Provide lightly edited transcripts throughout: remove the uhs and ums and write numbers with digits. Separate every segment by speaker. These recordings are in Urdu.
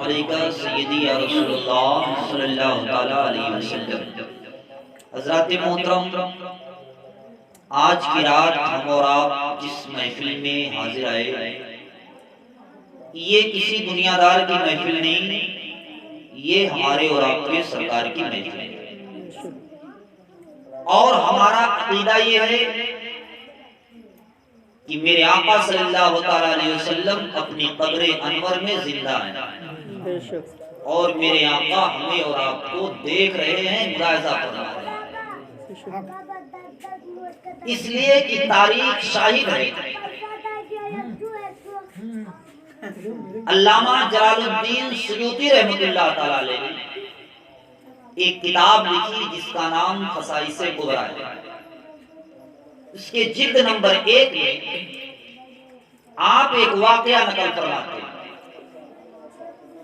Speaker 1: علیک سیدی یا رسول اللہ صلی اللہ تعالی علیہ وسلم۔ حضرات محترم، آج کی رات ہم اور آپ جس محفل میں حاضر آئے، یہ کسی دنیا دار کی محفل نہیں، یہ ہمارے اور آپ کے سرکار کی محفل ہے۔ اور ہمارا عقیدہ یہ ہے کہ میرے آقا صلی اللہ علیہ وسلم اپنی قبر انور میں زندہ ہیں، اور میرے آقا ہمیں اور آپ کو دیکھ رہے ہیں، ملاحظہ فرما رہے ہیں، اس لیے کہ تاریخ شاہد ہے۔ علامہ جلال الدین سیوطی رحمۃ اللہ تعالی علیہ نے ایک کتاب لکھی جس کا نام خصائص کبریٰ ہے۔ اس کے جلد نمبر 1 میں آپ ایک واقعہ نقل فرماتے ہیں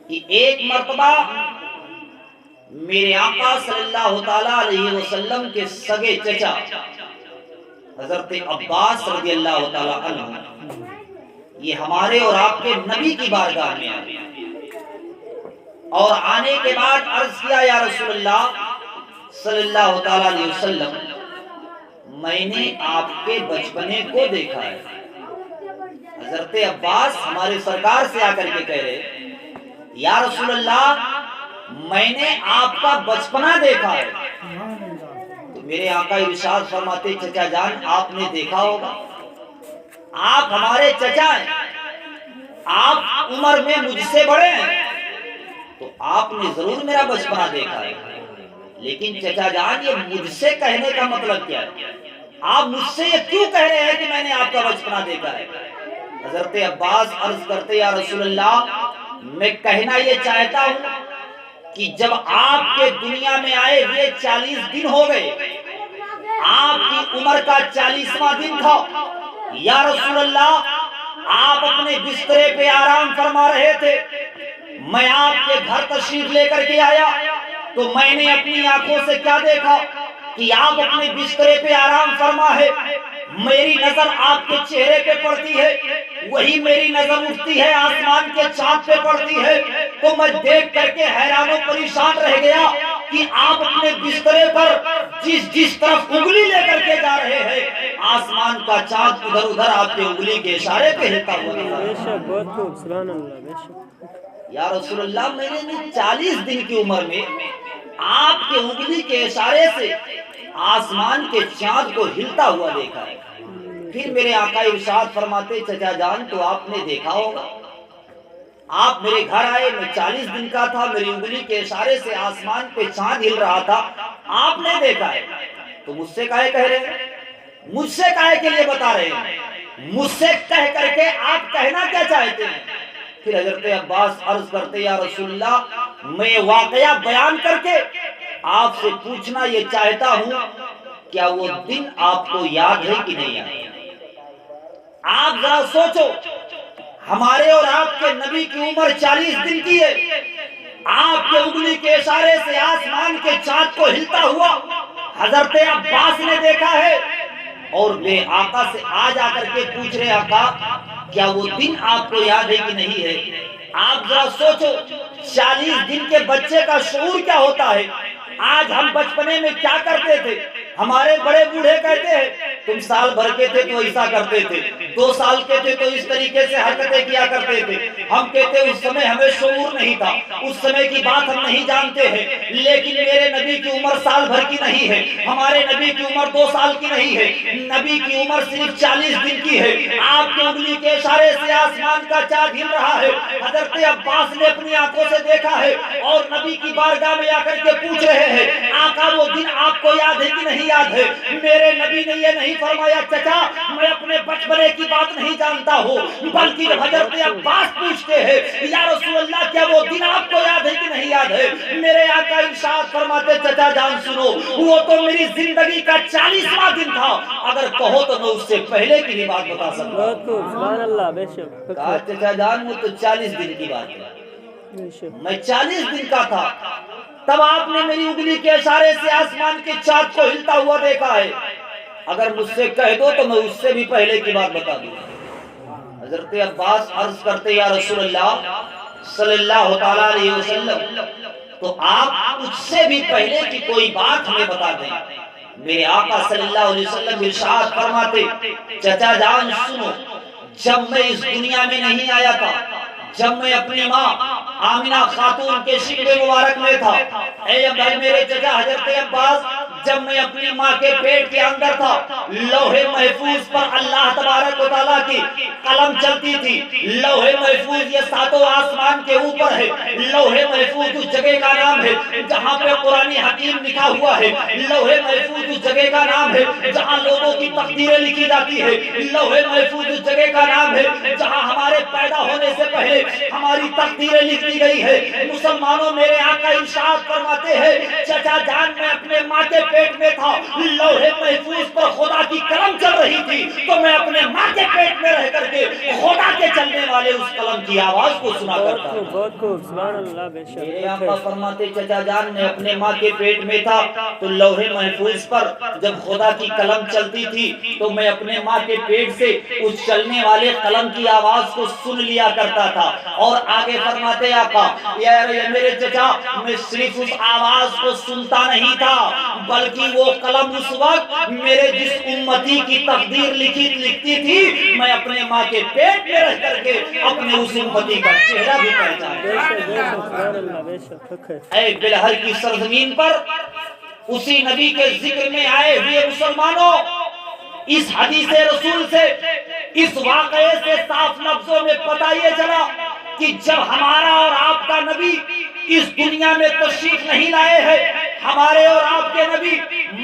Speaker 1: کہ ایک مرتبہ میرے آقا صلی اللہ تعالی علیہ وسلم کے سگے چچا حضرت عباس رضی اللہ تعالی عنہ یہ ہمارے اور آپ کے نبی کی بارگاہ میں آئے، اور آنے کے بعد عرض کیا یا رسول اللہ صلی اللہ تعالی علیہ وسلم، میں نے آپ کے بچپنے کو دیکھا ہے۔ حضرت عباس ہمارے سرکار سے آ کر کے کہہ رہے یا رسول اللہ، میں نے آپ کا بچپنا دیکھا ہے۔ تو میرے آقا ارشاد فرماتے چچا جان آپ نے دیکھا ہوگا، آپ ہمارے چچا ہیں، آپ عمر میں مجھ سے بڑے ہیں، تو آپ نے ضرور میرا بچپنا دیکھا ہے، لیکن چچا جان یہ مجھ سے کہنے کا مطلب کیا ہے؟ آپ مجھ سے یہ کیوں کہہ رہے ہیں کہ میں نے آپ کا بچپنا دیکھا ہے؟ حضرت عباس عرض کرتے یا رسول اللہ، میں کہنا یہ چاہتا ہوں کہ جب آپ کے دنیا میں آئے ہوئے 40 دن ہو گئے، آپ کی عمر کا 40واں دن تھا، یا رسول اللہ آپ اپنے بسترے پہ آرام فرما رہے تھے، میں آپ کے گھر تشریف لے کر کے آیا تو میں نے اپنی آنکھوں سے کیا دیکھا کہ آپ اپنے بسترے پہ آرام فرما ہے، میری نظر آپ کے چہرے پہ پڑتی ہے، وہی میری نظر اٹھتی ہے آسمان کے چاند پہ پڑتی ہے، تو میں دیکھ کر کے حیران و پریشان رہ گیا کہ آپ اپنے بسترے پر جس طرف انگلی لے کر کے جا رہے ہیں، آسمان کا چاند ادھر ادھر آپ کے انگلی کے اشارے پہ ہلتا ہوا نظر آتا ہے۔
Speaker 2: بہت خوب، سبحان اللہ، بے شک۔
Speaker 1: یا رسول اللہ میں نے 40 دن کی عمر میں آپ کے انگلی کے اشارے سے آسمان کے چاند کو ہلتا ہوا دیکھا ہے۔ پھر میرے آقا ارشاد فرماتے چچا جان تو آپ نے دیکھا ہوگا، آپ میرے گھر آئے، میں 40 دن کا تھا، میری انگلی کے اشارے سے آسمان پہ چاند ہل رہا تھا، آپ نے دیکھا ہے، تو مجھ سے کہے کہہ رہے ہیں، مجھ سے کہے کے لیے بتا رہے ہیں، مجھ سے کہہ کر کے آپ کہنا کیا چاہتے ہیں؟ پھر حضرت عباس عرض کرتے یا رسول اللہ میں واقعہ بیان کر کے آپ سے پوچھنا یہ چاہتا ہوں، کیا وہ دن آپ کو یاد ہے کہ نہیں یاد؟ آپ ذرا سوچو، ہمارے اور آپ کے نبی کی عمر 40 دن کی ہے، آپ کے انگلی کے اشارے سے آسمان کے چاند کو ہلتا ہوا حضرت عباس نے دیکھا ہے، اور بے آقا سے آج آ کر کے پوچھ رہے آقا کیا وہ دن آپ کو یاد ہے کہ نہیں ہے؟ آپ ذرا سوچو 40 دن کے بچے کا شعور کیا ہوتا ہے۔ آج ہم بچپنے میں کیا کرتے تھے، ہمارے بڑے بوڑھے کہتے ہیں تم سال بھر کے تھے تو ایسا کرتے تھے، 2 سال کے تھے تو اس طریقے سے حرکتیں کیا کرتے تھے، ہم کہتے اس سمے ہمیں شعور نہیں تھا، اس سمے کی بات ہم نہیں جانتے ہیں، لیکن میرے نبی کی عمر سال بھر کی نہیں ہے، ہمارے نبی کی عمر 2 سال کی نہیں ہے، نبی کی عمر صرف 40 دن کی ہے، آپ کی انگلی کے اشارے سے آسمان کا چاند ہل رہا ہے، حضرت عباس نے اپنی آنکھوں سے دیکھا ہے، اور نبی کی بارگاہ میں آ کر کے پوچھ رہے ہیں آقا وہ دن آپ کو یاد ہے کہ نہیں یاد ہے؟ میرے نبی نے یہ نہیں فرمایا چچا میں اپنے بچپنے کی بات نہیں جانتا ہوں، بلکہ جب حضرت عباس پوچھتے ہیں یا رسول اللہ کیا وہ دن آپ کو یاد ہے کہ نہیں یاد ہے، میرے آقا ارشاد فرماتے چچا جان سنو، وہ تو میری زندگی کا 40واں دن تھا، اگر کہو تو میں اس سے پہلے کی بھی بات بتا سکتا ہوں۔
Speaker 2: بہت خوب، سبحان اللہ، بے شک۔
Speaker 1: کہا چچا جان وہ تو 40 دن کی بات ہے، میں 40 دن کا تھا تب آپ نے میری انگلی کے اشارے سے آسمان کے چاند کو ہلتا ہوا دیکھا ہے، اگر مجھ سے کہہ دو تو میں اس سے بھی پہلے کی بات بتا دوں۔ حضرت عباس عرض کرتے یا رسول اللہ صلی اللہ تعالیٰ علیہ وسلم، تو آپ اس سے بھی پہلے کی کوئی بات ہمیں بتا دیں۔ میرے آقا صلی اللہ علیہ وسلم ارشاد فرماتے، چچا جان سنو، جب میں اس دنیا میں نہیں آیا تھا، جب میں اپنی ماں آمنہ خاتون کے شکم مبارک میں تھا، اے میرے چچا حضرت عباس، جب میں اپنی ماں کے پیٹ کے اندر تھا، لوح محفوظ پر اللہ تبارک و تعالیٰ کی قلم چلتی تھی۔ لوح محفوظ یہ ساتوں آسمان کے اوپر ہے۔ لوح محفوظ اس جگہ کا نام ہے جہاں پہ قرآن حکیم لکھا ہوا ہے۔ لوح محفوظ اس جگہ کا نام ہے جہاں لوگوں کی تقدیریں لکھی جاتی ہے۔ لوح محفوظ اس جگہ کا نام ہے جہاں ہمارے پیدا ہونے سے پہلے ہماری تقدیریں لکھی گئی ہے۔ مسلمانوں، میرے آقا ارشاد فرماتے ہیں، چچا جان میں اپنے ماں کے پیٹ میں تھا، لوح محفوظ پر خدا کی قلم چل رہی تھی، تو میں اپنے ماں کے پیٹ میں رہ کر کے خدا کے چلنے والے اس قلم کی آواز کو سنا کرتا تھا۔
Speaker 2: بہت خوب، سبحان اللہ، بے شک۔
Speaker 1: میرے آقا فرماتے چچا جان نے اپنے ماں کے پیٹ میں تھا تو لوح محفوظ پر جب خدا کی قلم چلتی تھی تو میں اپنے ماں کے پیٹ سے اس چلنے والے قلم کی آواز کو سن لیا کرتا تھا۔ اور آگے فرماتے آقا، یا میرے چچا، میں صرف اس آواز کو سنتا نہیں تھا بلکہ وہ قلم اس وقت میرے جس امتی کی تقدیر لکھتی تھی، میں اپنے ماں کے پیٹ میں رہ کر کے اپنے اس امتی کا چہرہ بھی پہچانا۔ اے بلہر کی سرزمین پر اسی نبی کے ذکر میں آئے ہوئے مسلمانوں، اس حدیث رسول سے، اس واقعے سے صاف لفظوں میں پتہ یہ چلا کہ جب ہمارا اور آپ کا نبی اس دنیا میں تشریف نہیں لائے ہیں، ہمارے اور آپ کے نبی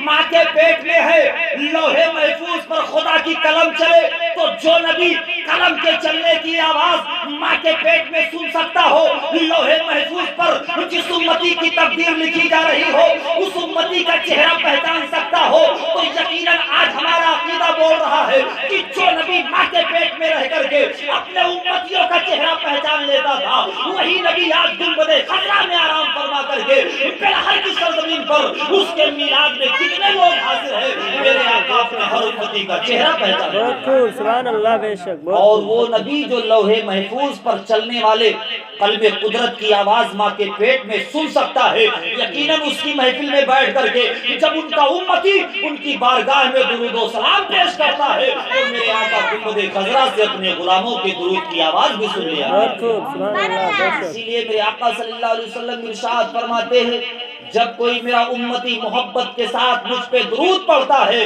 Speaker 1: ماں کے پیٹ میں ہے، لوح محفوظ پر خدا کی قلم چلے تو جو نبی قلم کے چلنے کی آواز ماں کے پیٹ میں سن سکتا ہو، لوح محفوظ پر جس امتی کی تقدیر لکھی جا رہی ہو اس امتی کا چہرہ پہچان سکتا ہو، تو یقیناً آج ہمارا عقیدہ بول رہا ہے کہ جو نبی ماں کے پیٹ میں رہ کر کے اپنے امتیوں کا چہرہ پہچان لیتا تھا، وہی نبی آج گنبد خضرا میں آرام فرما کر کے بلہر کی سرزمین پر اس کے میلاد میں کتنے لوگ حاضر ہیں۔ میرے آقا اپنے ہر امتی کا چہرہ پہچان لیتا ہے۔
Speaker 2: سبحان اللہ، بے شک۔
Speaker 1: اور وہ نبی جو لوح محفوظ پر چلنے والے قلب قدرت کی آواز ماں کے پیٹ میں سن سکتا ہے، یقیناً اس کی محفل میں بیٹھ کر کے جب ان کا امتی ان کی بارگاہ میں درود و سلام پیش کرتا ہے تو میرے آقا گنبد خضرا سے اپنے غلاموں کے درود کی آواز بھی سن لیا۔ اسی لیے میرے آقا صلی اللہ علیہ وسلم ارشاد فرماتے ہیں، جب کوئی میرا امتی محبت کے ساتھ مجھ پہ درود پڑھتا ہے،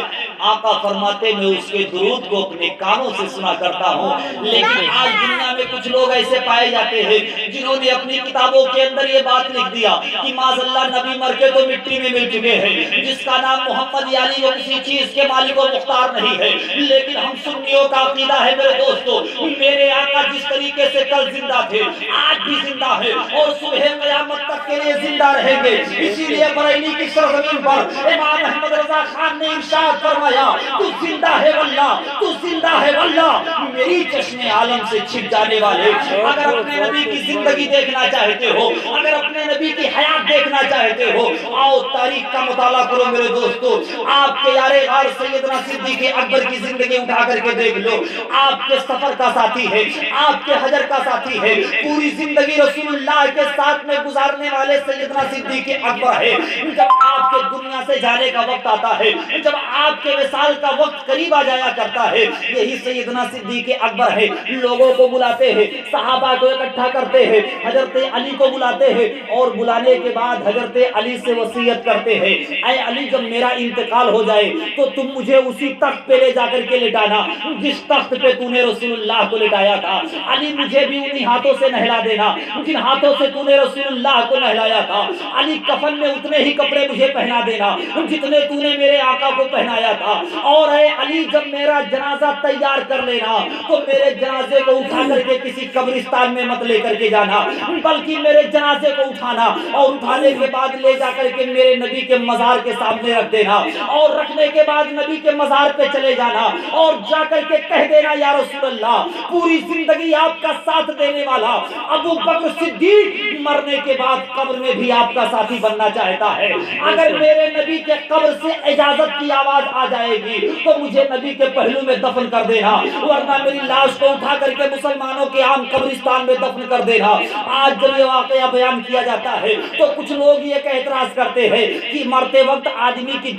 Speaker 1: آقا فرماتے میں اس کے درود کو اپنے کانوں سے سنا کرتا ہوں۔ لیکن آج دنیا میں کچھ لوگ ایسے پائے جاتے ہیں جنہوں نے اپنی کتابوں کے اندر یہ بات لکھ دیا کہ معاذ اللہ نبی مر کے تو مٹی میں مل چکے ہیں، جس کا نام محمد یعنی وہ کسی چیز کے مالک و مختار نہیں ہے۔ لیکن ہم سنیوں کا عقیدہ ہے میرے دوستو، میرے آقا جس طریقے سے کل زندہ تھے آج بھی زندہ ہے اور صبح قیامت تک کے لیے زندہ رہیں گے۔ اسی لیے بریلی کی سرزمین پر امام احمد رضا خان نے ارشاد فرمایا، تو زندہ ہے واللہ، تو زندہ ہے واللہ، میری چشم عالم سے چھپ جانے والے۔ اگر اپنے نبی کی زندگی دیکھنا چاہتے ہو، اگر اپنے نبی کی حیات دیکھنا چاہتے ہو، آؤ تاریخ کا مطالعہ کرو میرے دوستو۔ آپ کے یار غار سیدنا صدیق اکبر کی زندگی اٹھا کر کے دیکھ لو، آپ کے سفر کا ساتھی ہے، آپ کے حجر کا ساتھی ہے، پوری زندگی رسول اللہ کے ساتھ میں گزارنے والے سیدنا صدیق اکبر ہے۔ جب آپ کے دنیا سے جانے کا وقت آتا ہے، جب آپ کے وصال کا وقت قریب آ جایا کرتا ہے، یہی سیدنا صدیق اکبر ہے، لوگوں کو بلاتے ہیں، صحابہ کو اکٹھا کرتے ہیں، حضرت علی کو بلاتے ہیں اور بلانے کے بعد حضرت علی سے وصیت کرتے ہیں، اے علی جب میرا انتقال ہو جائے تو تم مجھے اسی تخت پہ لے جا کر کے لٹانا جس تخت پہ تو نے رسول اللہ کو لٹایا تھا۔ علی مجھے بھی انہی ہاتھوں سے نہلا دینا جن ہاتھوں سے تو نے رسول اللہ کو نہلایا تھا۔ علی کفن میں اتنے ہی کپڑے مجھے پہنا دینا جتنے تو نے میرے آقا کو پہنایا تھا، اور اے علی جب میرا جنازہ تیار کر لینا تو میرے جنازے کو اٹھا کر کے کسی قبرستان میں مت لے کر کے جانا، بلکہ میرے جنازے کو اٹھانا اور اٹھانے کے بعد لے جا کر کے میرے نبی کے مزار کے سامنے رکھ دینا، اور رکھنے کے بعد نبی کے مزار پہ چلے جانا اور جا کر کے کہہ دینا، یا رسول اللہ پوری زندگی آپ کا ساتھ دینے والا ابو بکر صدیق مرنے کے بعد قبر میں بھی آپ کا ساتھی بننا چاہتا ہے، اگر میرے نبی کے قبر سے اجازت کی آواز آ جائے گی تو مجھے نبی کے پہلو میں دفن کر دینا، ورنہ میری لاش کو اٹھا کر کے مسلمانوں کے عام قبرستان میں دفن کر دینا۔
Speaker 3: دینا. آج جب یہ واقعہ بیان کیا جاتا ہے تو کچھ لوگ یہ اعتراض کرتے ہیں کہ مرتے وقت آدمی کی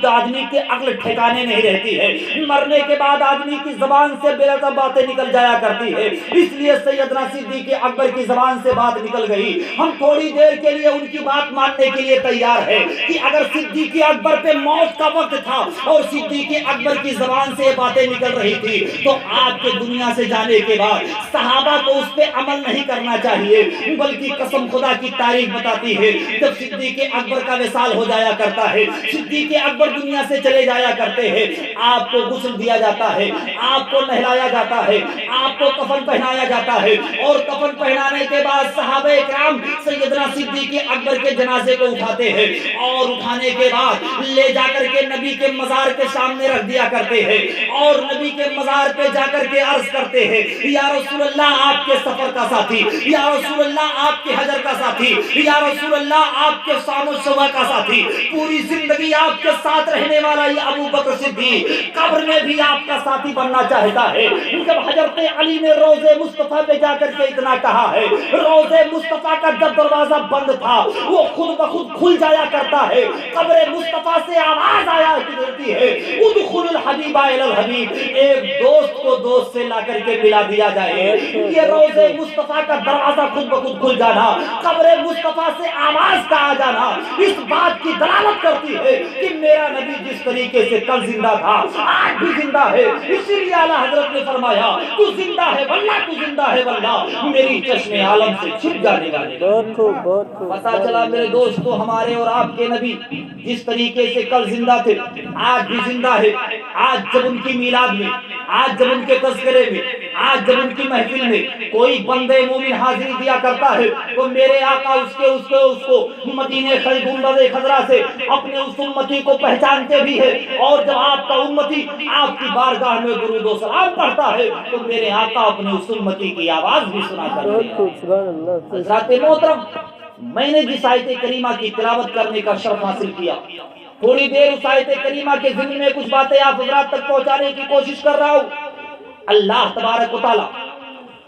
Speaker 3: عقل ٹھکانے نہیں رہتی ہے, مرنے کے بعد آدمی کی زبان سے بے لطف باتیں نکل جایا کرتی ہے, اس لیے سیدنا صدیق اکبر کی زبان سے بات نکل گئی. ہم تھوڑی دیر کے لیے ان کی بات ماننے کے لیے تیار ہے کہ اگر صدیق اکبر پہ موت کا وقت تھا اور صدیق اکبر کی زبان سے یہ باتیں نکل رہی تھی تو آپ کے دنیا سے جانے کے بعد صحابہ کو اس پہ عمل نہیں کرنا چاہیے, بلکہ قسم خدا کی تاریخ بتاتی ہے جب صدیق اکبر کا وصال ہو جایا کرتا ہے, صدیق اکبر دنیا سے چلے جایا کرتے ہیں, آپ کو غسل دیا جاتا ہے, آپ کو نہلایا جاتا ہے, آپ کو کفن پہنایا جاتا ہے, اور کفن پہنانے کے بعد صحابہ کرام سیدنا صدیق اکبر کے جنازے کو اٹھاتے ہیں اور اٹھانے کے بعد لے جا کر کے نبی کے مزار کے سامنے رکھ دیا کرتے ہیں اور نبی کے مزار پہ جا کر کے عرض کرتے ہیں یا رسول اللہ آپ کے سفر کا ساتھی, یا رسول اللہ آپ کے حجر کا ساتھی, یا رسول اللہ آپ کے سام و شوہ کا ساتھی, پوری زندگی آپ کے ساتھ رہنے والا یہ ابو بکر صدیق قبر میں بھی آپ کا ساتھی بننا چاہتا ہے. جب حضرت علی نے روضے مصطفیٰ پہ جا کر کے اتنا کہا ہے, روضے مصطفیٰ کا جب دروازہ بند تھا وہ خود بخود کھل جایا کرتا ہے, قبر مصطفیٰ سے آواز آیا کرتی ہے ادخل الحبیب الی الحبیب, ایک دوست کو دوست سے لا کر کے ملا دیا جائے. یہ روضے مصطفیٰ کا دروازہ خود بخود کھل جانا, قبر مصطفیٰ سے آواز کا آ جانا اس بات کی دلالت کرتی ہے کہ میرا نبی جس طریقے سے کل زندہ تھا آج بھی زندہ ہے. اسی لیے اعلیٰ حضرت نے فرمایا تو زندہ ہے واللہ, تو زندہ ہے واللہ, میری چشم عالم سے چھپ جانے والے.
Speaker 2: بہت خوب, بہت خوب.
Speaker 3: پتا چلا میرے دوستو ہمارے اور آپ کے نبی جس طریقے سے کل زندہ تھے آج بھی زندہ ہے. آج جب ان کی میلاد میں, آج جب ان کے تذکرے میں, آج جب ان کی محفل میں کوئی بندے مومن حاضری دیا کرتا ہے تو میرے آقا اس کو مدینے گنبد خضرا سے اپنے اس امتی کو پہچانتے بھی ہے, اور جب آپ کا امتی آپ کی بارگاہ میں درود و سلام پڑھتا ہے تو میرے آقا اپنے اس امتی کی آواز بھی سنا کرتے ہیں.
Speaker 2: بہت خوب, سبحان اللہ.
Speaker 3: حضرات محترم, میں نے جس آیت کریمہ کی تلاوت کرنے کا شرف حاصل کیا, تھوڑی دیر اس آیت کریمہ کے ضمن میں کچھ باتیں آپ حضرات تک پہنچانے کی کوشش کر رہا ہوں. اللہ تبارک و تعالی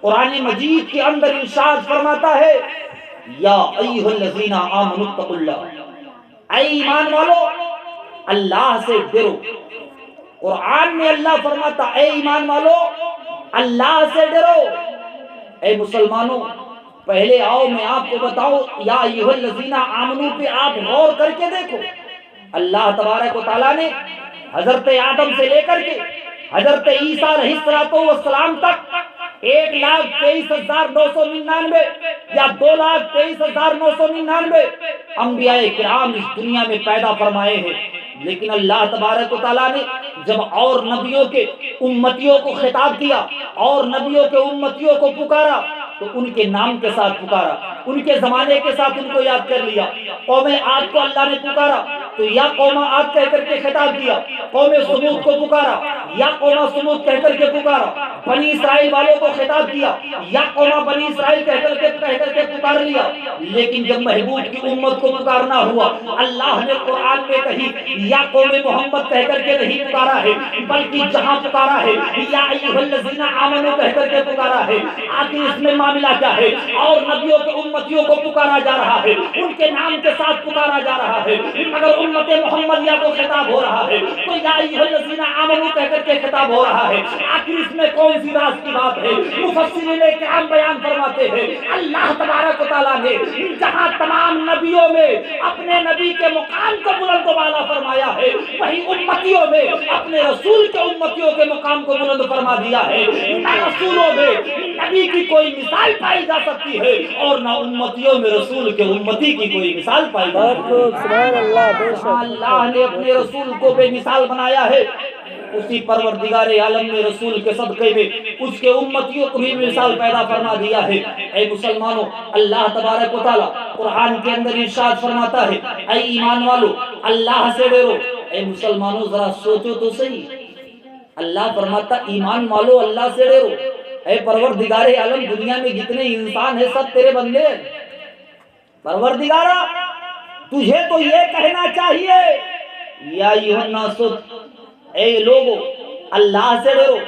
Speaker 3: قرآن مجید کے اندر ارشاد فرماتا ہے یا ایھا الذین آمنوا اتقوا اللہ, اے ایمان والو اللہ سے ڈرو. قرآن میں اللہ فرماتا اے ایمان والو اللہ سے ڈرو. اے مسلمانوں پہلے آؤ میں آپ کو بتاؤں یا ایھا الذین آمنوا پہ آپ غور کر کے دیکھو. اللہ تبارک و تعالیٰ نے حضرت آدم سے لے کر کے حضرت عیسیٰ علیہ السلام تک 1,23,999 یا 2,23,999 انبیاء کرام اس دنیا میں پیدا فرمائے ہیں, لیکن اللہ تبارک و تعالیٰ نے جب اور نبیوں کے امتیوں کو خطاب کیا اور نبیوں کے امتیوں کو پکارا تو ان کے نام کے ساتھ پکارا, ان کے زمانے کے ساتھ ان کو یاد کر لیا. قوم عاد کو اللہ نے پکارا تو یا قوم عاد کہہ کر کے خطاب کیا, قوم سمود کو پکارا یا قوم سمود کہہ کر کے پکارا, بنی اسرائیل والوں کو خطاب کیا یا قوم بنی اسرائیل کہہ کر کے پکار لیا. لیکن جب محبوب کی امت کو پکارنا ہوا اللہ نے قرآن میں کہیں یا قوم محمد کہہ کر کے نہیں پکارا ہے, بلکہ جہاں پکارا ہے یا ایھا الذین آمنوا کہہ کر کے پکارا ہے. آخر اس میں معاملہ کیا ہے؟ اور نبیوں کے امتیوں کو پکارا جا رہا ہے, ان کے نام کے ساتھ پکارا جا رہا ہے, مگر امت محمدیہ کو خطاب ہو رہا ہے تو یا ایھا الذین آمنوا کہہ کر کے خطاب ہو رہا ہے. آخر اس میں کون سی راز کی بات ہے؟ مفسرین کرام بیان فرماتے ہیں اللہ تبارک و تعالیٰ نے جہاں تمام نبیوں میں اپنے نبی کے مقام کو بلند و بالا فرمایا ہے وہی امتیوں میں اپنے رسول کے امتیوں کے مقام کو بلند فرما دیا ہے. نہ رسولوں میں نبی کی کوئی مثال پائی جا سکتی ہے اور نہ امتیوں میں رسول کے امتی کی کوئی مثال پائی جا سکتی ہے.
Speaker 2: سبحان اللہ, بے شک.
Speaker 3: اللہ نے اپنے رسول کو بے مثال بنایا ہے, اسی پروردگار عالم نے رسول کے صدقے میں اس کے امتیوں کو بھی مثال پیدا فرما دیا ہے. اے مسلمانوں اللہ تبارک و تعالیٰ قرآن کے اندر ارشاد فرماتا ہے اے ایمان والو اللہ سے ڈرو. اے مسلمانوں ذرا سوچو تو صحیح, اللہ فرماتا ایمان والو اللہ سے ڈرو. اے پروردگار عالم دنیا میں جتنے انسان ہیں سب تیرے بندے ہیں. پروردگارا تجھے تو یہ کہنا چاہیے یا ایھا الناس, اے لوگو اللہ سے ڈرو.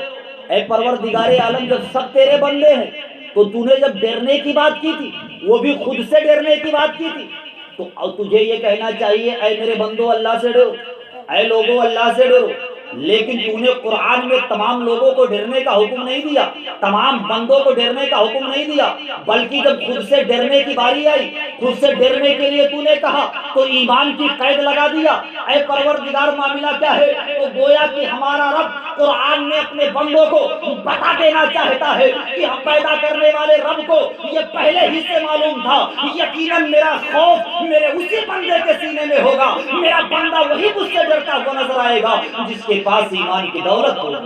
Speaker 3: اے پروردگار عالم جب سب تیرے بندے ہیں تو تو نے جب ڈرنے کی بات کی تھی وہ بھی خود سے ڈرنے کی بات کی تھی، تو تجھے یہ کہنا چاہیے اے میرے بندو اللہ سے ڈرو، اے لوگو اللہ سے ڈرو، لیکن تو نے قرآن میں تمام لوگوں کو ڈرنے کا حکم نہیں دیا، تمام بندوں کو ڈرنے کا حکم نہیں دیا، بلکہ جب خود سے ڈرنے کی باری آئی، خود سے ڈرنے کے لیے تو نے کہا تو ایمان کی قید لگا دیا۔ اے پروردگار معاملہ کیا ہے؟ تو گویا کہ ہمارا رب قرآن میں اپنے بندوں کو بتا دینا چاہتا ہے کہ ہم پیدا کرنے والے رب کو یہ پہلے ہی سے معلوم تھا، یقیناً میرا خوف میرے اسی بندے کے سینے میں ہوگا، میرا بندہ وہی مجھ سے ڈرتا ہوا نظر آئے گا جس کے پاس ایمان کی دولت ہوگی۔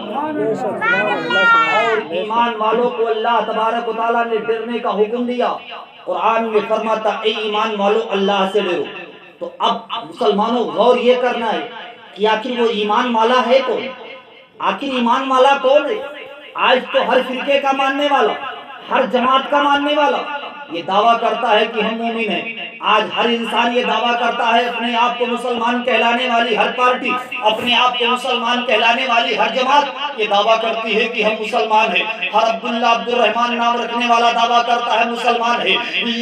Speaker 3: اور ایمان والوں کو اللہ تبارک و تعالیٰ نے ڈرنے کا حکم دیا، قرآن میں فرماتا اے ایمان والو اللہ سے ڈرو۔ تو اب مسلمانوں غور یہ کرنا ہے کہ آخر وہ ایمان والا ہے کون؟ آخر ایمان والا کون ہے؟ آج تو ہر فرقے کا ماننے والا، ہر جماعت کا ماننے والا یہ دعویٰ کرتا ہے کہ ہم مومن ہیں۔ آج ہر انسان یہ دعویٰ کرتا ہے، اپنے آپ کو مسلمان کہلانے والی ہر پارٹی، اپنے آپ کو مسلمان کہلانے والی ہر جماعت یہ دعویٰ کرتی ہے کہ ہم مسلمان ہیں۔ ہر عبداللہ عبد الرحمن نام رکھنے والا دعویٰ کرتا ہے مسلمان ہے۔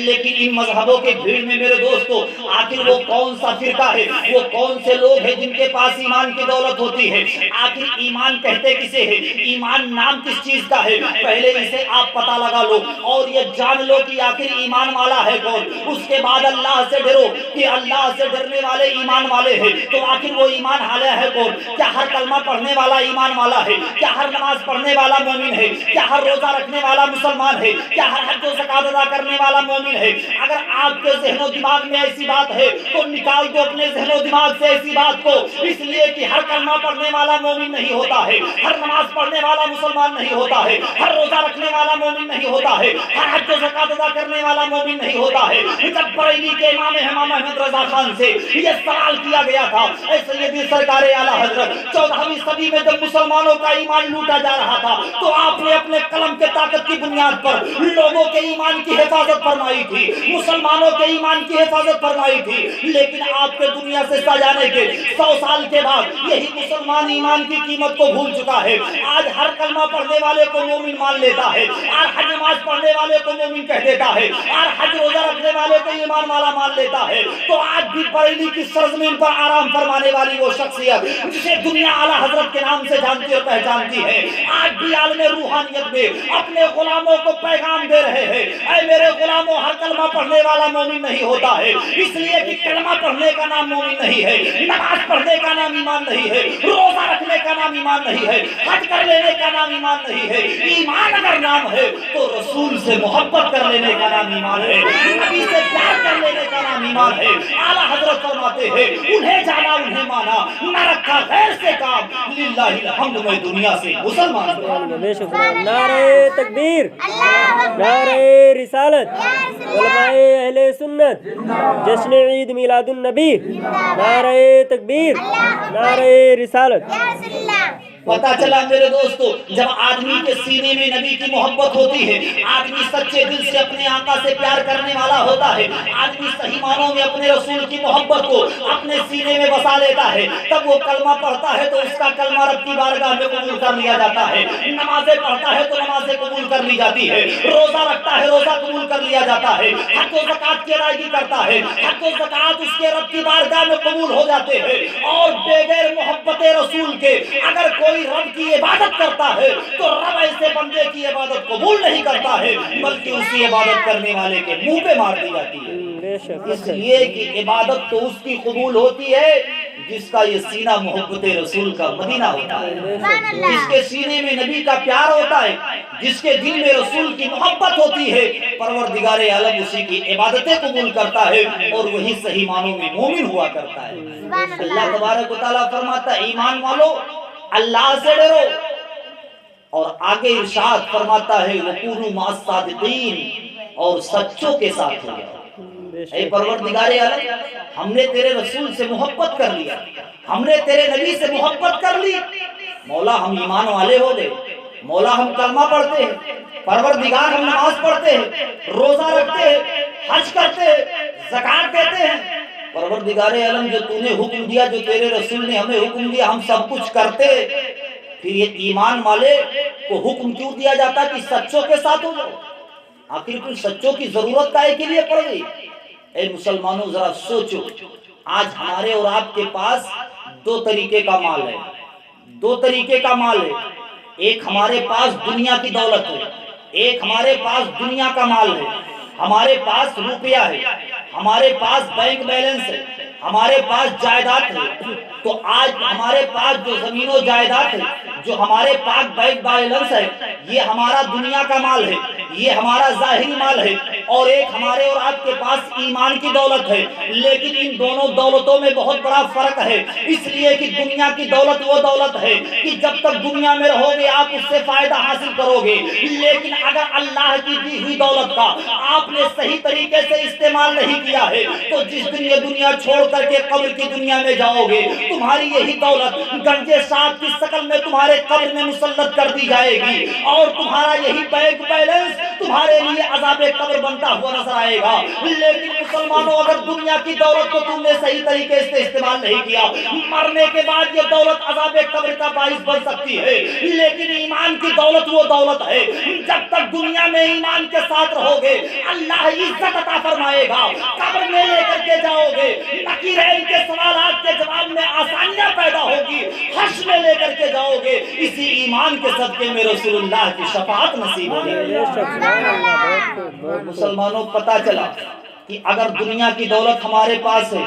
Speaker 3: لیکن ان مذہبوں کے بھیڑ میں میرے دوستو آخر وہ کون سا فرقہ ہے، وہ کون سے لوگ ہیں جن کے پاس ایمان کی دولت ہوتی ہے؟ آخر ایمان کہتے کسے ہے؟ ایمان نام کس چیز کا ہے؟ پہلے اسے آپ پتہ لگا لو اور یہ جان لو کہ آخر ایمان والا ہے کون۔ اس کے بعد اللہ سے ڈرو کہ اللہ سے ڈرنے والے ایمان والے ہیں۔ تو آخر وہ ایمان والا ہے کون؟ کیا ہر کلمہ پڑھنے والا ایمان والا ہے؟ کیا ہر نماز پڑھنے والا مومن ہے؟ کیا ہر روزہ رکھنے والا مسلمان ہے؟ کیا ہر حج و زکات ادا کرنے والا مومن ہے؟ اگر آپ کے ذہن و دماغ میں ایسی بات ہے تو نکال دو اپنے ذہن و دماغ سے ایسی بات کو، اس لیے کہ ہر کلمہ پڑھنے والا مومن نہیں ہوتا ہے، ہر نماز پڑھنے والا مسلمان نہیں ہوتا ہے، ہر روزہ رکھنے والا مومن نہیں ہوتا ہے، ہر حج و زکات ادا کرنے والا مومن نہیں ہوتا ہے۔ جب بریلی کے امام احمد رضا خان سے یہ سوال کیا گیا تھا، اے سیدی سرکار اعلیٰ حضرت 14ویں صدی میں جب مسلمانوں کا ایمان لوٹا جا رہا تھا تو آپ نے اپنے قلم کے طاقت کی بنیاد پر لوگوں کے ایمان کی حفاظت فرمائی تھی، مسلمانوں کے ایمان کی حفاظت فرمائی تھی، لیکن آپ کے دنیا سے جانے کے 100 سال کے بعد یہی مسلمان ایمان کی قیمت کو بھول چکا ہے۔ آج ہر کلمہ پڑھنے والے کو مومن مان لیتا ہے، اور ہر نماز پڑھنے والے کو مومن کہہ دیتا ہے، اور حج روزہ رکھنے والے کو ایمان والا مان لیتا ہے۔ تو آج بھی بریلی کی سرزمین پر آرام فرمانے والی وہ شخصیت جسے دنیا اعلیٰ حضرت کے نام سے جانتی اور پہچانتی ہے، آج بھی عالم روحانیت میں اپنے غلاموں کو پیغام دے رہے ہیں، اے میرے غلاموں ہر کلمہ پڑھنے والا مومن نہیں ہوتا ہے، اس لیے کہ کلمہ پڑھنے کا نام مومن نہیں ہے، نماز پڑھنے کا نام ایمان نہیں ہے، روزہ رکھنے کا نام ایمان نہیں ہے، حج کر لینے کا نام ایمان نہیں ہے۔ ایمان اگر نام ہے تو رسول سے محبت کر لینے کا نام ایمان ہے، نبی سے پیار کر لینے کا نام ایمان ہے۔ اعلیٰ حضرت فرماتے ہیں انہیں جانا انہیں مانا، نہ رکھا غیر سے کام، للہ الحمد میں دنیا سے مسلمان ہوں۔
Speaker 2: بے شکر۔ نعرہ تکبیر، نعرہ رسالت، علماء اہل سنت، جشن عید میلاد النبی، نعرہ تکبیر، نعرہ رسالت۔
Speaker 3: پتہ چلا میرے دوستو جب آدمی کے سینے میں نبی کی محبت ہوتی ہے، آدمی سچے دل سے اپنے آقا سے پیار کرنے والا ہوتا ہے، آدمی صحیح معنوں میں اپنے رسول کی محبت کو اپنے سینے میں بسا لیتا ہے، تب وہ کلمہ پڑھتا ہے تو اس کا کلمہ رب کی بارگاہ میں قبول کر لیا جاتا ہے، نمازیں پڑھتا ہے تو نمازیں قبول کر لی جاتی ہے، روزہ رکھتا ہے روزہ قبول کر لیا جاتا ہے، حج و زکات کی ادائیگی کرتا ہے، حج و زکات اس کے رب کی بارگاہ میں قبول ہو جاتے ہیں۔ اور بغیر محبت رسول کے اگر کوئی رب کی عبادت کرتا ہے تو رب ایسے بندے کی عبادت قبول نہیں کرتا ہے، بلکہ اسی عبادت کرنے والے کے منہ پہ مار دی جاتی ہے۔ اس لیے کہ عبادت تو اس کی قبول ہوتی ہے جس کا یہ سینہ محبت رسول کا مدینہ ہوتا ہے، جس کے سینے میں نبی کا پیار ہوتا ہے، جس کے دل میں رسول کی محبت ہوتی ہے، پروردگار عالم اسی کی عبادتیں قبول کرتا ہے اور وہی صحیح معنوں میں مومن ہوا کرتا ہے۔ اللہ تبارک و تعالیٰ فرماتا ہے ایمان والو اللہ سے ڈرو، اور آگے ارشاد فرماتا ہے وَكُونُوا مَعَ الصَّادِقِينَ، اور سچوں کے ساتھ ہو جاؤ۔ اے پروردگار عالم ہم نے تیرے رسول سے محبت کر لیا، ہم نے تیرے نبی سے محبت کر لی، مولا ہم ایمان والے ہو گئے، مولا ہم کلمہ پڑھتے ہیں، پروردگار ہم نماز پڑھتے ہیں، روزہ رکھتے ہیں، حج کرتے ہیں، زکات دیتے ہیں، پروردگار عالم جو تو نے حکم دیا، جو تیرے رسول نے ہمیں حکم دیا، ہم سب کچھ کرتے، پھر یہ ایمان والے کو حکم کیوں دیا جاتا کہ سچوں کے ساتھ ہو جاؤ؟
Speaker 1: آخر کوئی سچوں کی ضرورت کائے کے لیے پڑ گئی؟ اے مسلمانوں ذرا سوچو، آج ہمارے اور آپ کے پاس دو طریقے کا مال ہے، دو طریقے کا مال ہے۔ ایک ہمارے پاس دنیا کی دولت ہے، ایک ہمارے پاس دنیا کا مال ہے، ہمارے پاس روپیہ ہے، ہمارے پاس بینک بیلنس ہے، ہمارے پاس جائیداد ہے۔ تو آج ہمارے پاس جو زمین و جائیداد ہے، جو ہمارے پاس بینک بیلنس ہے، یہ ہمارا دنیا کا مال ہے، یہ ہمارا ظاہری مال ہے۔ اور ایک ہمارے اور آپ کے پاس ایمان کی دولت ہے، لیکن ان دونوں دولتوں میں بہت بڑا فرق ہے، اس لیے کہ دنیا کی دولت وہ دولت ہے کہ جب تک دنیا میں رہو گے آپ اس سے فائدہ حاصل کرو گے، لیکن اگر اللہ کی دی ہوئی دولت کا آپ نے صحیح طریقے سے استعمال نہیں کیا ہے تو جس دن یہ دنیا چھوڑ کر کے قبر کی دنیا میں جاؤ گے، تمہاری یہی دولت گنجے ساتھ کی شکل میں تمہارے قبر میں مسلط کر دی جائے گی، اور تمہارا یہی بینک بیلنس تمہارے لیے عذاب قبر بنتا ہوا نظر آئے گا۔ لیکن مسلمانوں، اگر دنیا کی دولت کو تم نے صحیح طریقے سے استعمال نہیں کیا، مرنے کے بعد یہ دولت عذاب قبر کا باعث بن سکتی ہے، لیکن ایمان کی دولت وہ دولت ہے جب تک دنیا میں ایمان کے ساتھ رہو گے اللہ عزت عطا فرمائے گا، قبر میں لے کر کے جاؤ گے، نکیرین کے سوالات کے جواب میں آسانیاں پیدا ہوگی، حشر میں لے کر کے جاؤ گے، اسی ایمان کے صدقے میں رسول اللہ کی شفاعت نصیب ہوگی۔ مسلمانوں، پتہ چلا کہ اگر دنیا کی دولت ہمارے پاس ہے